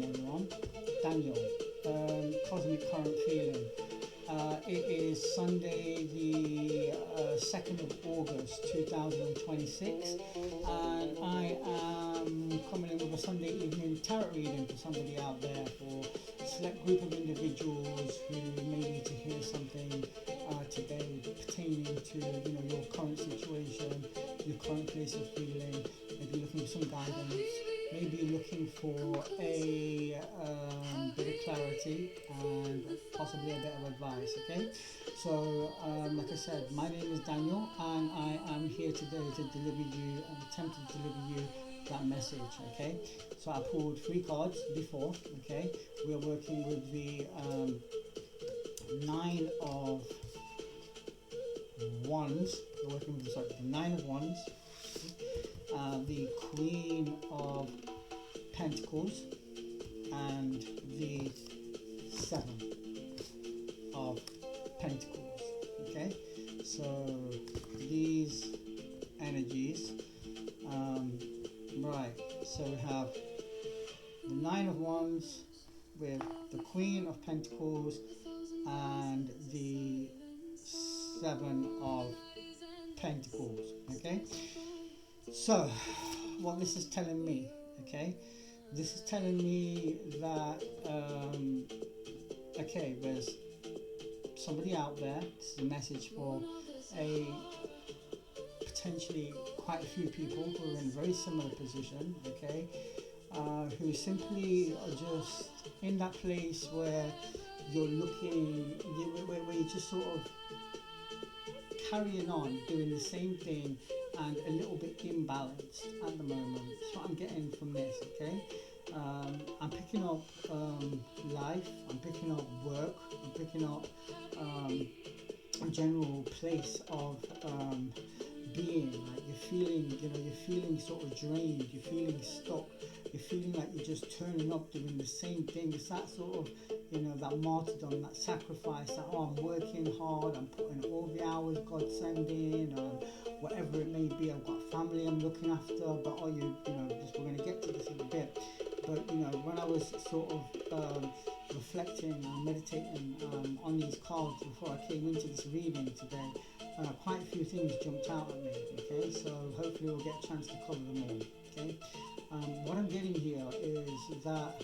evening, everyone. Daniel, Cosmic Current Feeling. It is Sunday, the 2nd of August 2026, and I am coming in with a Sunday evening tarot reading for somebody out there, for a select group of individuals who may need to hear something today pertaining to your current situation, your current place of feeling. Maybe you're looking for some guidance. Maybe you're looking for a bit of clarity and possibly a bit of advice, okay? So, like I said, my name is Daniel, and I am here today to deliver you, and attempt to deliver you that message, okay? So I pulled 3 cards before, okay? We are working with the 9 of Wands. We're working with the 9 of Wands, the Queen of Pentacles, and the 7 of Pentacles. Okay, so these energies, right, so we have the 9 of Wands with the Queen of Pentacles and the 7 of Pentacles. Okay, so what this is telling me, okay, this is telling me that okay, there's somebody out there. This is a message for a potentially quite a few people who are in a very similar position, okay, who simply are just in that place where you're looking, where you're just sort of carrying on doing the same thing and a little bit imbalanced at the moment. That's what I'm getting from this, okay? I'm picking up life, I'm picking up work, I'm picking up a general place of being. Like you're feeling sort of drained, you're feeling stuck, you're feeling like you're just turning up doing the same thing. It's that sort of, that martyrdom, that sacrifice, that, oh, I'm working hard, I'm putting all the hours God sending, whatever it may be. I've got family I'm looking after, but just, we're going to get to this in a bit. But when I was sort of reflecting and meditating on these cards before I came into this reading today, quite a few things jumped out at me. Okay, so hopefully we'll get a chance to cover them all. Okay, what I'm getting here is that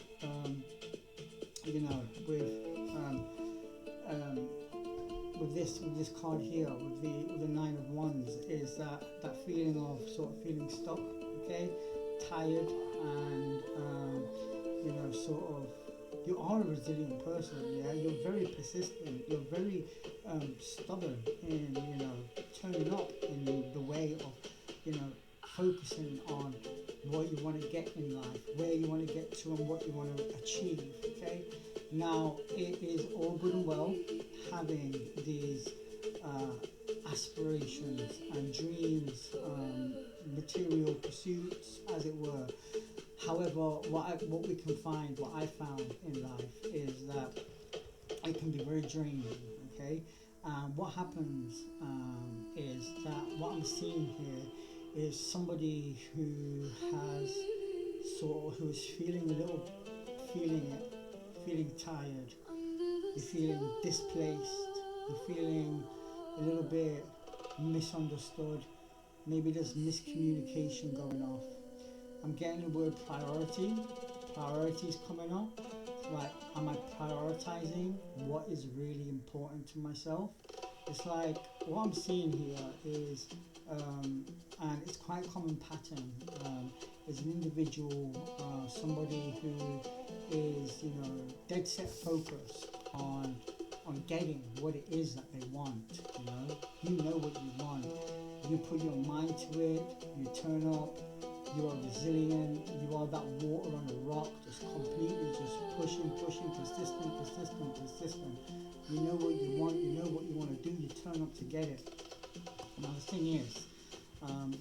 with this card here, with the 9 of Wands, is that feeling of sort of feeling stuck, okay, tired, and sort of, you are a resilient person, yeah, you're very persistent, you're very stubborn in turning up in the way of focusing on what you want to get in life, where you want to get to, and what you want to achieve. Okay, now it is all good and well having these aspirations and dreams, material pursuits, as it were. However, what we can find, what I found in life, is that it can be very draining. Okay, what happens is that what I'm seeing here is somebody who is feeling tired, you're feeling displaced, you're feeling a little bit misunderstood, maybe there's miscommunication going off. I'm getting the word priorities coming up. Like, am I prioritizing what is really important to myself? It's like, what I'm seeing here is, and it's quite a common pattern, is an individual, somebody who is, dead set focused on getting what it is that they want. You know what you want. You put your mind to it. You turn up. You are resilient. You are that water on a rock, just completely just pushing, persistent. You know what you want. You know what you want to do. You turn up to get it. Now the thing is,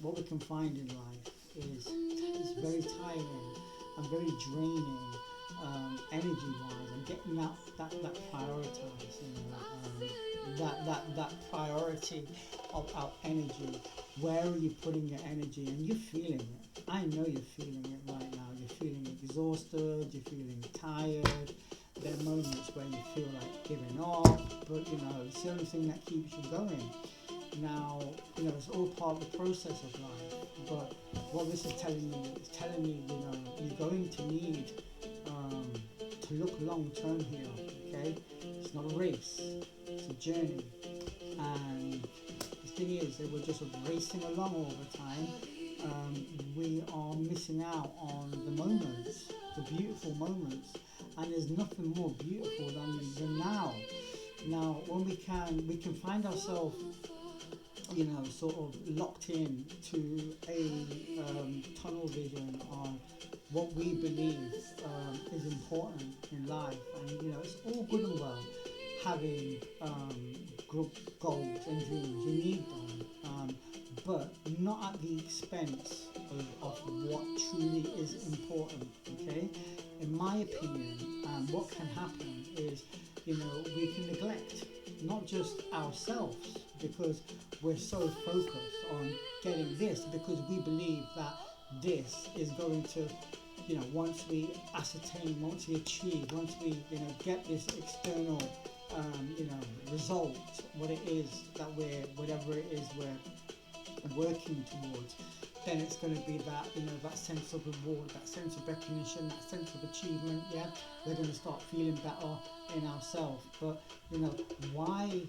what we can find in life is very tiring and very draining, energy-wise, and getting that prioritized, that priority of our energy. Where are you putting your energy? And you're feeling it. I know you're feeling it right now. you're feeling exhausted, you're feeling tired. There are moments where you feel like giving up, but it's the only thing that keeps you going. Now, it's all part of the process of life. But what this is telling you, it's telling you, you're going to need to look long term here. Okay, it's not a race; it's a journey. And the thing is that we're just racing along all the time. We are missing out on the moments, the beautiful moments, and there's nothing more beautiful than the now. Now, when we can find ourselves, sort of locked in to a tunnel vision on what we believe is important in life, and it's all good and well having goals and dreams. You need them, but not at the expense of what truly is important. Okay, in my opinion, what can happen is we can neglect not just ourselves because we're so focused on getting this, because we believe that this is going to, once we ascertain, once we achieve, once we get this external result, what it is that whatever it is we're working towards, then it's going to be that that sense of reward, that sense of recognition, that sense of achievement. Yeah, we're going to start feeling better in ourselves. But why?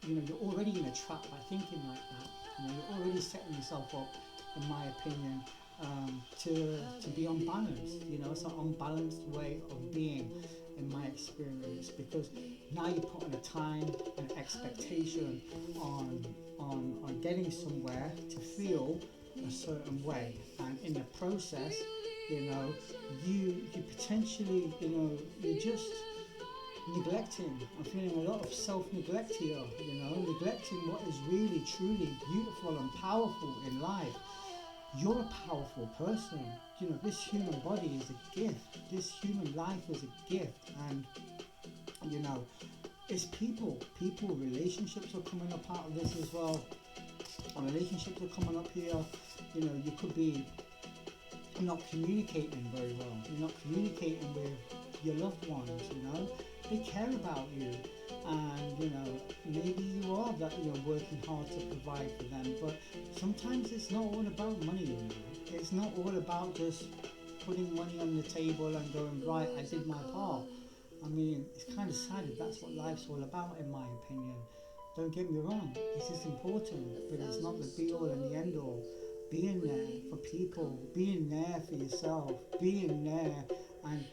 You're already in a trap by thinking like that. You're already setting yourself up, in my opinion, to be unbalanced. It's an unbalanced way of being, in my experience, because now you're putting a time and expectation on getting somewhere to feel a certain way, and in the process, you potentially, you're just neglecting. I'm feeling a lot of self-neglect here, neglecting what is really, truly beautiful and powerful in life. You're a powerful person. This human body is a gift. This human life is a gift, and it's people. Relationships are coming up out of this as well. Relationships are coming up here. You could be not communicating very well. You're not communicating with your loved ones. They care about you, and maybe you are that working hard to provide for them. But sometimes it's not all about money. It's not all about just putting money on the table and going, right, I did my part. I mean, it's kind of sad if that's what life's all about, in my opinion. Don't get me wrong, it is important, but it's not the be all and the end all. Being there for people, being there for yourself, being there and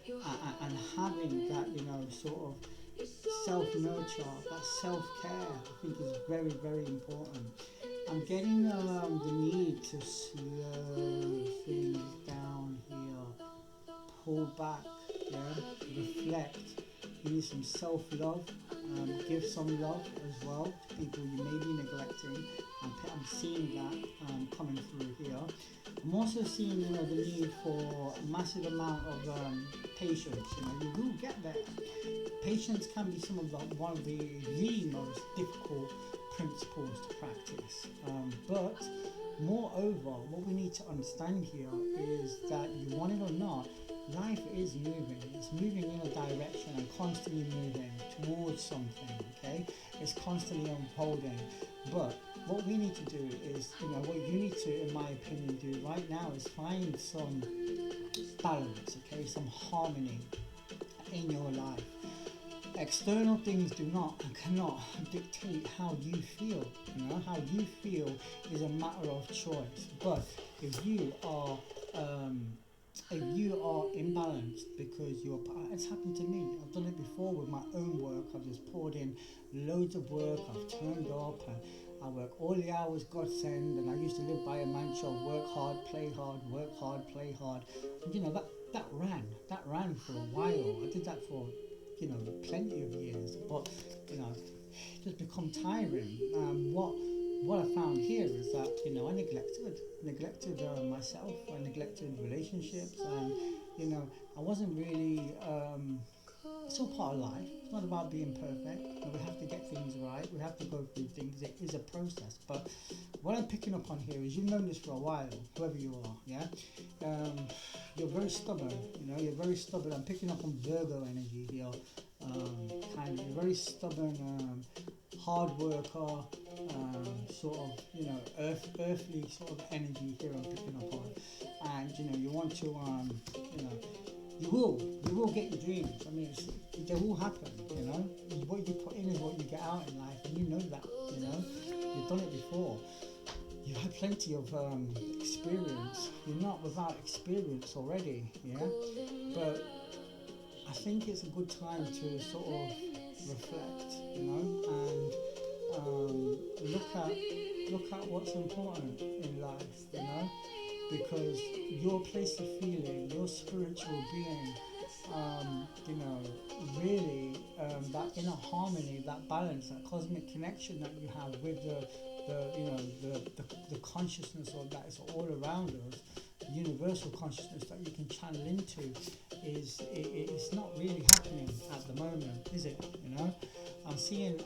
having that, sort of self-nurture, that self-care, I think is very, very important. I'm getting the need to slow things down here, pull back, reflect. You need some self-love, give some love as well to people you may be neglecting. I'm seeing that coming through here. I'm also seeing the need for a massive amount of patience. You will get there. Patience can be one of the most difficult principles to practice. But moreover, what we need to understand here is that, you want it or not, life is moving. It's moving in a direction and constantly moving towards something. Okay, it's constantly unfolding. But what we need to do is, what you need to, in my opinion, do right now is find some balance. Okay, some harmony in your life. External things do not and cannot dictate how you feel. How you feel is a matter of choice. But if you are imbalanced because it's happened to me. I've done it before with my own work. I've just poured in loads of work. I've turned up and I work all the hours God send. And I used to live by a mantra: work hard, play hard, work hard, play hard. And that ran for a while. I did that for plenty of years, but it just become tiring. What I found here is that I neglected myself. I neglected relationships, and I wasn't really It's all part of life. It's not about being perfect. We have to get things right. We have to go through things. It is a process. But what I'm picking up on here is you've known this for a while, whoever you are, yeah? You're very stubborn, you're very stubborn. I'm picking up on Virgo energy here. You're very stubborn, hard worker, sort of, earthly sort of energy here I'm picking up on. And, you want to, you will get your dreams. I mean, they will happen, What you put in is what you get out in life, and you know that, You've done it before. You had plenty of experience. You're not without experience already, yeah? But I think it's a good time to sort of reflect, and look at what's important in life, because your place of feeling, your spiritual being, really that inner harmony, that balance, that cosmic connection that you have with the consciousness of that is all around us, the universal consciousness that you can channel into, it's not really happening at the moment, is it? I'm seeing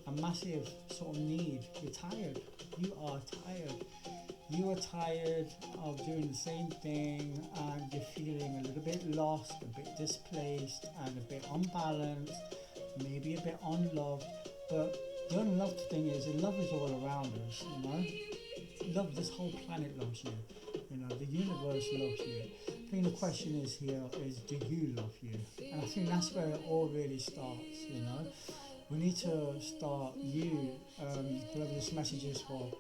a massive sort of need. You're tired. You are tired. You are tired of doing the same thing, and you're feeling a little bit lost, a bit displaced, and a bit unbalanced, maybe a bit unloved. But the unloved thing is, love is all around us, Love, this whole planet loves you, the universe loves you. I think the question is here is, do you love you? And I think that's where it all really starts, We need to start, whoever this message is for,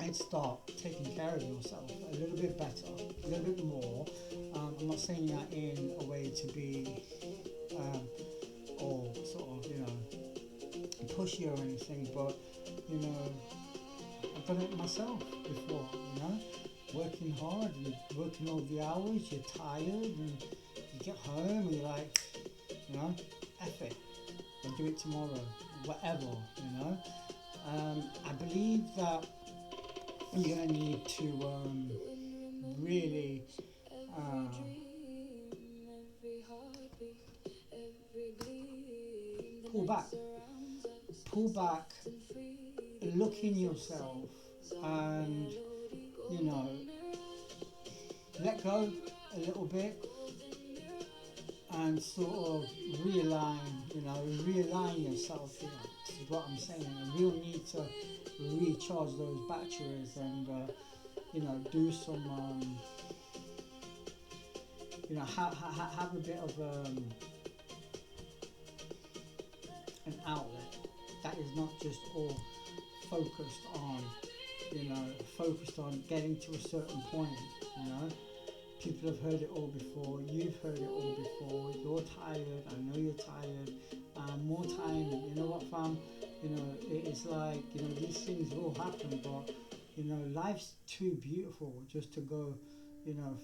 and start taking care of yourself a little bit better, a little bit more. I'm not saying that in a way to be or sort of, pushy or anything, but, I've done it myself before, working hard, you're working all the hours, you're tired, and you get home and you're like, F it, I'll do it tomorrow, whatever, I believe that you're going to need to really pull back, look in yourself, and let go a little bit, and sort of realign yourself. This is what I'm saying. A real need to recharge those batteries and do some have a bit of an outlet that is not just all focused on getting to a certain point. People have heard it all before, you've heard it all before, you're tired, I know you're tired, more time, you know what, fam, it's like, these things will happen, but, life's too beautiful just to go,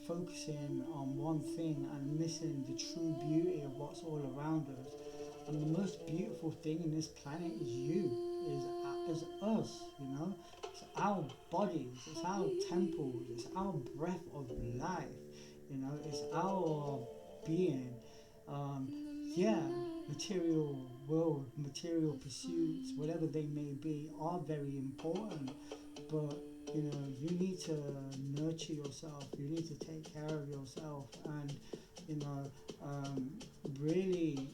focusing on one thing and missing the true beauty of what's all around us. And the most beautiful thing in this planet is you, is us, It's our bodies, it's our temples, it's our breath of life, it's our being. Material world, material pursuits, whatever they may be, are very important, but you need to nurture yourself, you need to take care of yourself, and really,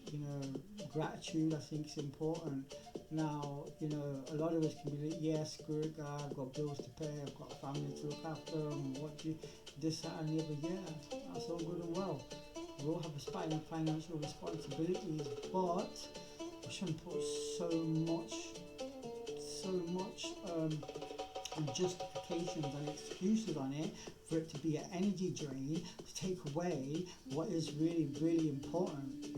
gratitude, I think, is important. Now, a lot of us can be like, yeah, screw it, God, I've got bills to pay, I've got a family to look after, and this, that, and the other. Yeah, that's all good and well. We all have financial responsibilities, but we shouldn't put so much justifications and excuses on it for it to be an energy drain, to take away what is really, really important.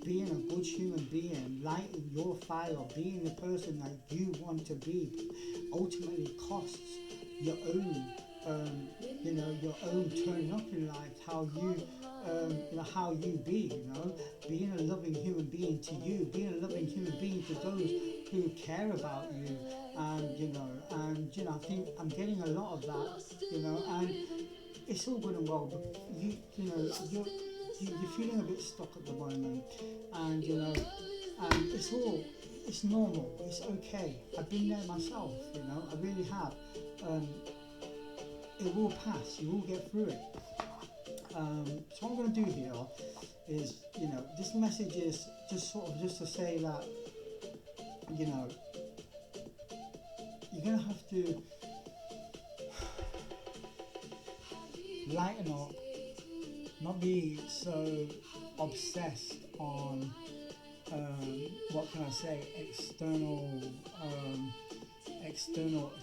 Being a good human being, lighting your fire, being the person that you want to be, ultimately costs your own, your own turning up in life, how you be, being a loving human being to you, being a loving human being to those who care about you, and I think I'm getting a lot of that, and it's all good and well, but you're feeling a bit stuck at the moment, and you know, and it's normal, it's okay. I've been there myself, you know, I really have. It will pass, you will get through it. So what I'm going to do here is, you know, this message is just sort of just to say that, you know, you're going to have to lighten up, not be so obsessed on, what can I say, external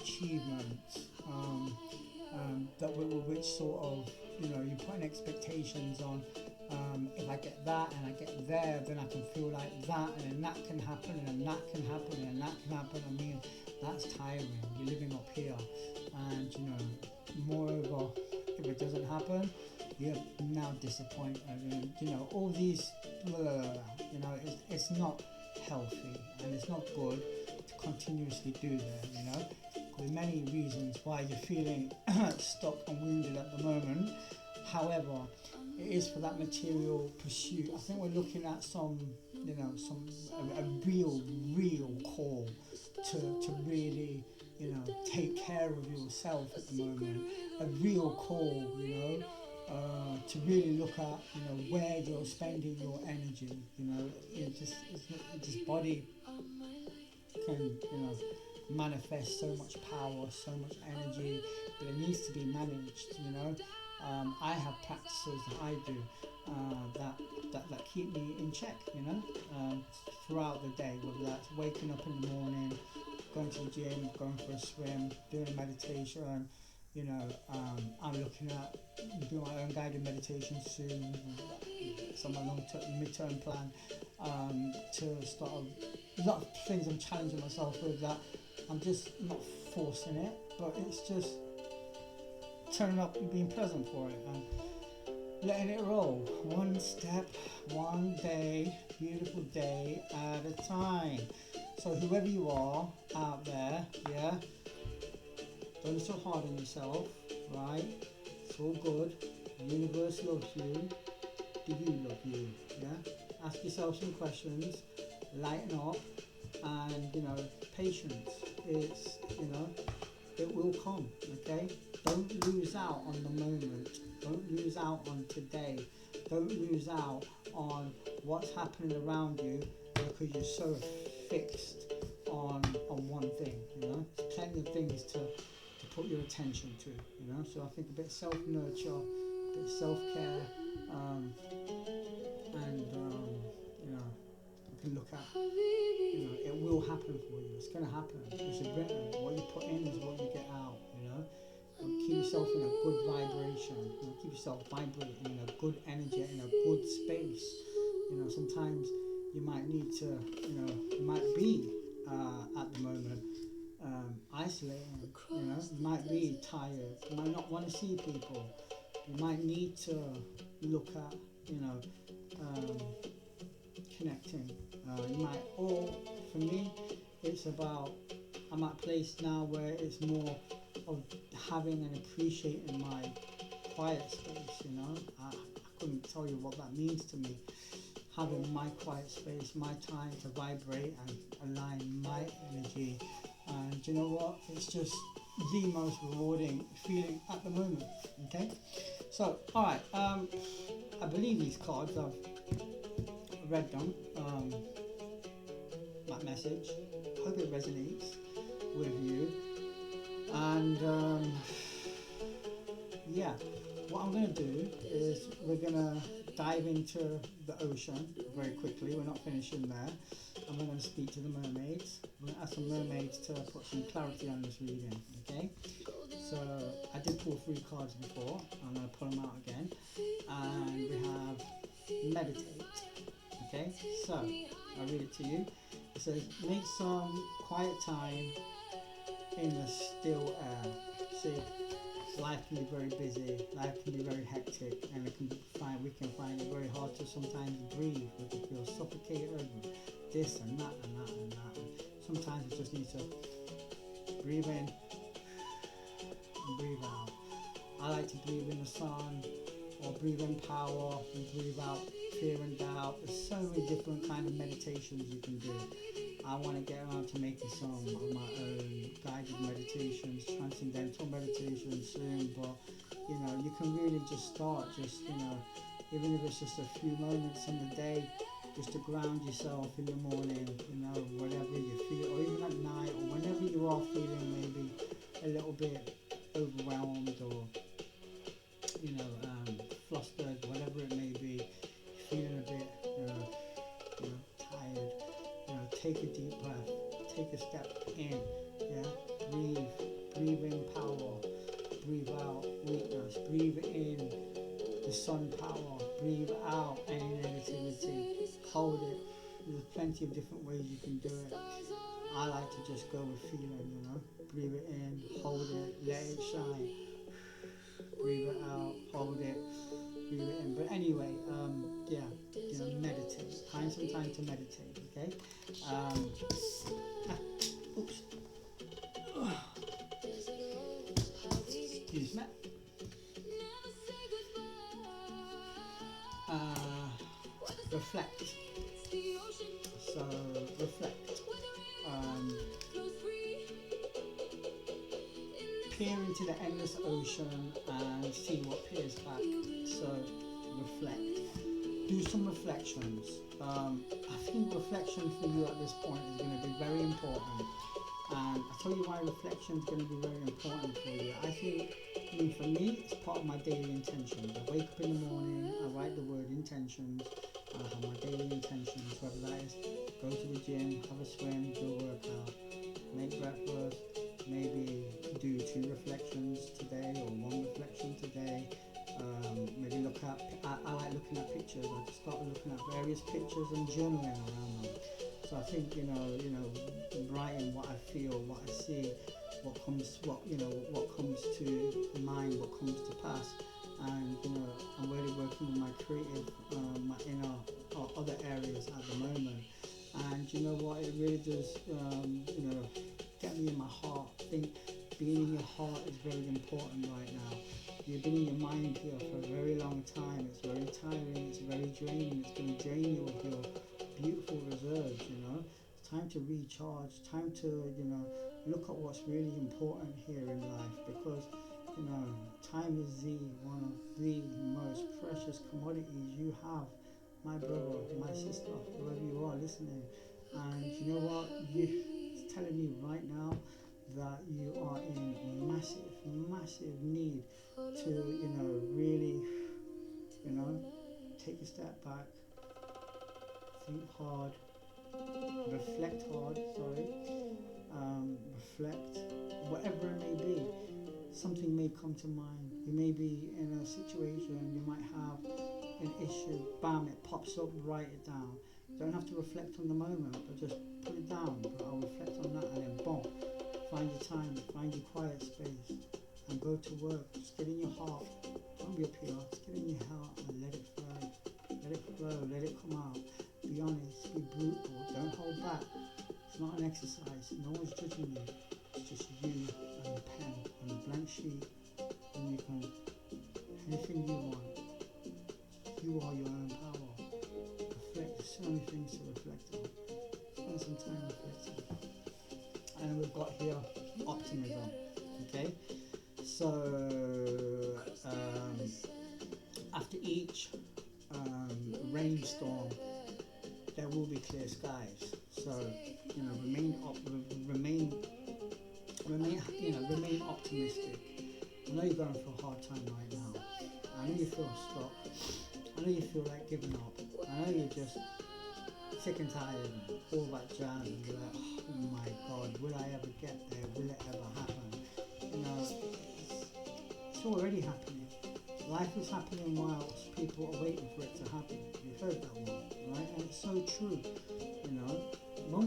achievements, which sort of, you know, you're putting expectations on. If I get that and I get there, then I can feel like that, and then that can happen, and then that can happen, and that can happen. I mean, that's tiring. You're living up here, and you know, moreover, if it doesn't happen, you're now disappointed, and you know, all these, you know, it's not healthy and it's not good to continuously do that. You know, there are many reasons why you're feeling stuck and wounded at the moment. However, it is for that material pursuit. I think we're looking at some, you know, a real call to really, you know, take care of yourself at the moment. A real call, you know, to really look at, you know, where you're spending your energy. You know, this body can, you know, manifest so much power, so much energy, but it needs to be managed. You know. I have practices that I do that keep me in check, you know, throughout the day, whether that's waking up in the morning, going to the gym, going for a swim, doing a meditation, you know, I'm looking at doing my own guided meditation soon. It's on my mid-term plan, to start a lot of things I'm challenging myself with, that I'm just not forcing it, but it's just turning up and being present for it and letting it roll, one step, one day, beautiful day at a time. So whoever you are out there, yeah, don't be so hard on yourself, right? It's all good. The universe loves you. Do you love you? Yeah. Ask yourself some questions, lighten up, and you know, patience. It's, you know, it will come. Okay. Don't lose out on the moment. Don't lose out on today. Don't lose out on what's happening around you because you're so fixed on one thing. You know, there's plenty of things to put your attention to. You know, so I think a bit of self-nurture, a bit of self-care, and you know, you can look at. You know, it will happen for you. It's going to happen. It's written. What you put in is what you get out. You know. Keep yourself in a good vibration. You know, keep yourself vibrating in a good energy, in a good space. You know, sometimes you might need to, you know, you might be at the moment isolating. You know, you might be tired. You might not want to see people. You might need to look at, you know, connecting. You might, or for me, it's about, I'm at a place now where it's more of having and appreciating my quiet space. You know, I couldn't tell you what that means to me. Having my quiet space, my time to vibrate and align my energy, and you know what? It's just the most rewarding feeling at the moment. Okay, so all right, I believe these cards, I've read them. That message. Hope it resonates with you. And yeah, what I'm going to do is we're going to dive into the ocean very quickly. We're not finishing there. And we're going to speak to the mermaids. We're going to ask some mermaids to put some clarity on this reading, okay? So I did pull 3 cards before. I'm going to pull them out again. And we have meditate, okay? So I'll read it to you. It says, make some quiet time in the still air. See, life can be very busy, life can be very hectic, and we can find it very hard to sometimes breathe. We can feel suffocated with this and that and that and that. And sometimes we just need to breathe in and breathe out. I like to breathe in the sun, or breathe in power and breathe out fear and doubt. There's so many different kind of meditations you can do. I want to get around to making some of my own guided meditations, transcendental meditations soon, but you can really just start, just even if it's just a few moments in the day, just to ground yourself in the morning, whatever you feel, or even at night, or whenever you are feeling maybe a little bit overwhelmed or flustered, whatever it may be, feeling a bit tired. Take a deep breath, take a step in, breathe in power, breathe out weakness, breathe in the sun power, breathe out any negativity, hold it. There's plenty of different ways you can do it. I like to just go with feeling, breathe it in, hold it, let it shine, breathe it out, hold it, breathe it in. But anyway, meditate, find some time to meditate, okay? Oops. Excuse me. Reflect. So reflect. Peer into the endless ocean and see what peers back. So reflect. Do some reflections. I think reflection for you at this point is going to be very important. And I'll tell you why reflection is going to be very important for you. I mean, for me, it's part of my daily intentions. I wake up in the morning, I write the word intentions, I have my daily intentions, whether that is go to the gym, have a swim, do a workout, make breakfast, maybe do 2 reflections today or 1 reflection today. Maybe look at, I like looking at pictures. I just started looking at various pictures and journaling around them. So I think, writing what I feel, what I see, what comes to mind, what comes to pass. And, I'm really working with my creative, my inner other areas at the moment. And you know what, it really does, get me in my heart. I think being in your heart is very important right now. You've been in your mind here for a very long time. It's very tiring, it's very draining. It's going to drain you of your beautiful reserves, It's time to recharge, time to, look at what's really important here in life, because, time is one of the most precious commodities you have, my brother, my sister, whoever you are listening. And you know what? It's telling me right now that you are in massive need to, really, take a step back, think hard, reflect hard, reflect, whatever it may be. Something may come to mind. You may be in a situation, you might have an issue, bam, it pops up, write it down. You don't have to reflect on the moment, but just put it down. I'll reflect on that, and then boom, find your time, find your quiet space, and go to work. Just get in your heart. Don't be up here. Just get in your heart and let it flow. Let it flow. Let it come out. Be honest. Be brutal. Don't hold back. It's not an exercise. No one's judging you. It's just you and a pen and a blank sheet, and you can anything you want. You are your own power. Reflect. There's so many things to reflect on. Spend some time reflecting. And we've got here optimism. Okay, so after each rainstorm, there will be clear skies. So remain optimistic. I know you're going through a hard time right now. I know you feel stuck. I know you feel like giving up. I know you're just sick and tired and all that jazz, and you're like, oh my God, will I ever get there? Will it ever happen? It's already happening. Life is happening whilst people are waiting for it to happen. You've heard that one, right? And it's so true. When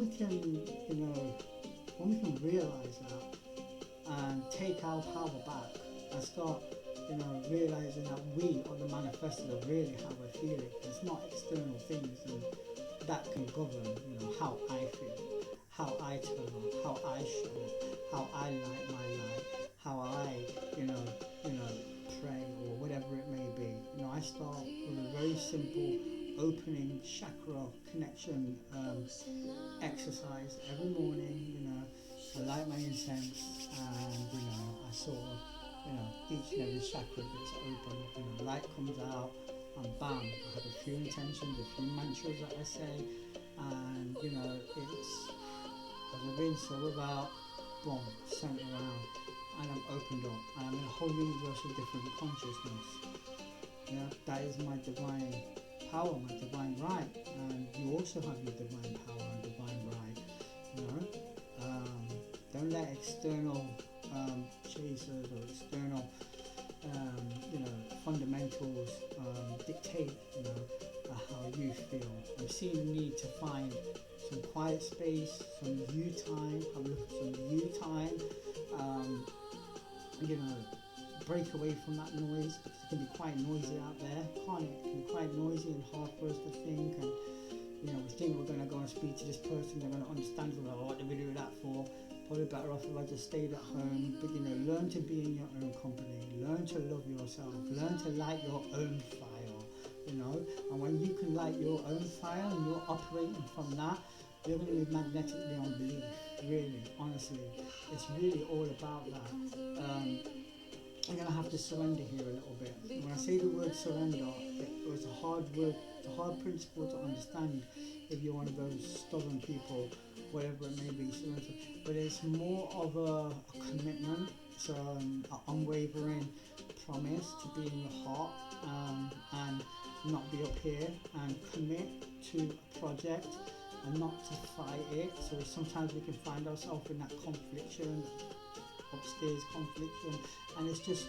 we can realize that and take our power back and start, realizing that we are the manifestor of really how we're feeling. It's not external things and that can govern, how I feel, how I turn on, how I show up, how I light my life, how I, pray or whatever it may be. I start with a very simple opening chakra connection exercise every morning. I light my incense, and I sort of, each and every chakra gets open. Light comes out, and bam, I have a few intentions, a few mantras that I say, and it's as I rinse all about, boom, center around, and I'm opened up, and I'm in a whole universe of different consciousness. That is my divine power, my divine right, and you also have your divine power and divine right. Don't let external chasers or external fundamentals dictate how you feel. I'm seeing the need to find some quiet space, some you time, have a look at some you time, break away from that noise, because it can be quite noisy out there, can't it? It can be quite noisy and hard for us to think, and we think we're going to go and speak to this person, they're going to understand what did we do that for. Probably better off if I just stayed at home. But learn to be in your own company, learn to love yourself, learn to light your own fire, and when you can light your own fire and you're operating from that, you're going to be magnetic beyond belief. Really, honestly, it's really all about that. I'm going to have to surrender here a little bit. When I say the word surrender, it was a hard word, it's a hard principle to understand if you're one of those stubborn people, whatever it may be. But it's more of a commitment, it's an unwavering promise to be in your heart, and not be up here, and commit to a project and not to fight it. So sometimes we can find ourselves in that confliction, upstairs confliction, and it's just,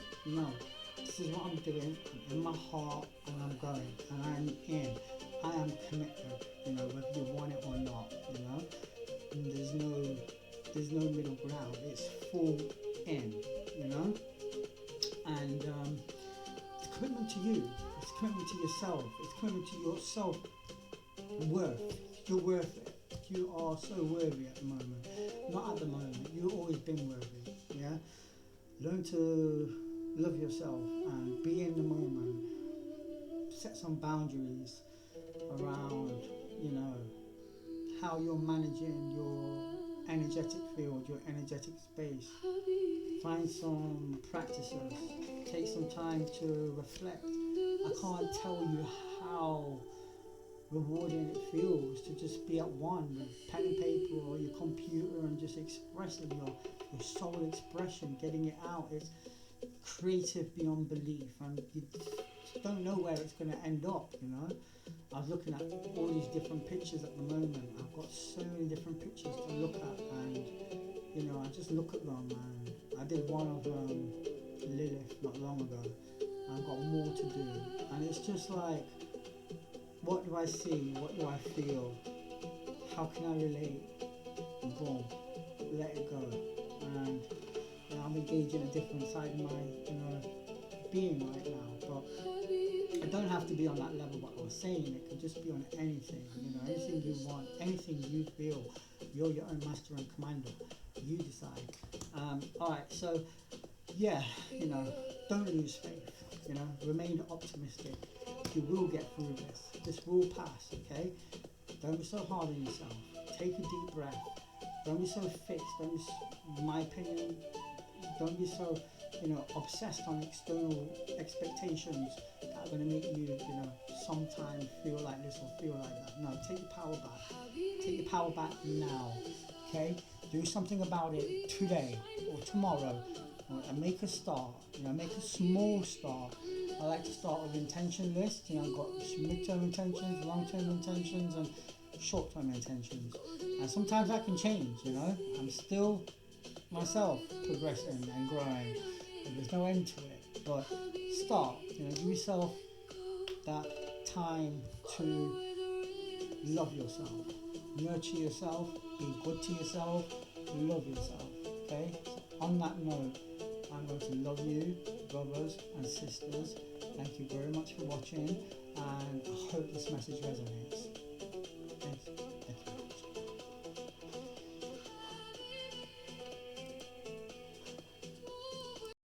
this is what I'm doing, I'm in my heart, and I'm going, and I'm in, I am committed, whether you want it or not, and there's no middle ground, it's full in, and it's a commitment to you, it's a commitment to yourself, it's a commitment to your self-worth, you're worth it, you are so worthy at the moment, not at the moment, you've always been worthy. Learn to love yourself and be in the moment. Set some boundaries around, how you're managing your energetic field, your energetic space. Find some practices. Take some time to reflect. I can't tell you how rewarding it feels to just be at one with pen and paper or your computer and just expressing your soul expression, getting it out. It's creative beyond belief, and you don't know where it's going to end up. I was looking at all these different pictures at the moment. I've got so many different pictures to look at, and I just look at them, and I did one of Lilith not long ago. I've got more to do, and it's just like, what do I see? What do I feel? How can I relate? Boom, let it go. And I'm engaging a different side of my, being right now. But it don't have to be on that level. What I was saying, it could just be on anything. Anything you want, anything you feel. You're your own master and commander. You decide. All right. So, don't lose faith. Remain optimistic. You will get through this. This will pass, okay? Don't be so hard on yourself. Take a deep breath. Don't be so fixed. In my opinion, don't be so, obsessed on external expectations that are going to make you, sometimes feel like this or feel like that. No, take your power back. Take your power back now, okay? Do something about it today or tomorrow, and make a start. Make a small start. I like to start with intention lists. I've got mid-term intentions, long-term intentions, and short-term intentions. And sometimes that can change. I'm still myself progressing and growing. And there's no end to it. But start. Give yourself that time to love yourself, nurture yourself, be good to yourself, love yourself. Okay. On that note, I'm going to love you, brothers and sisters. Thank you very much for watching, and I hope this message resonates.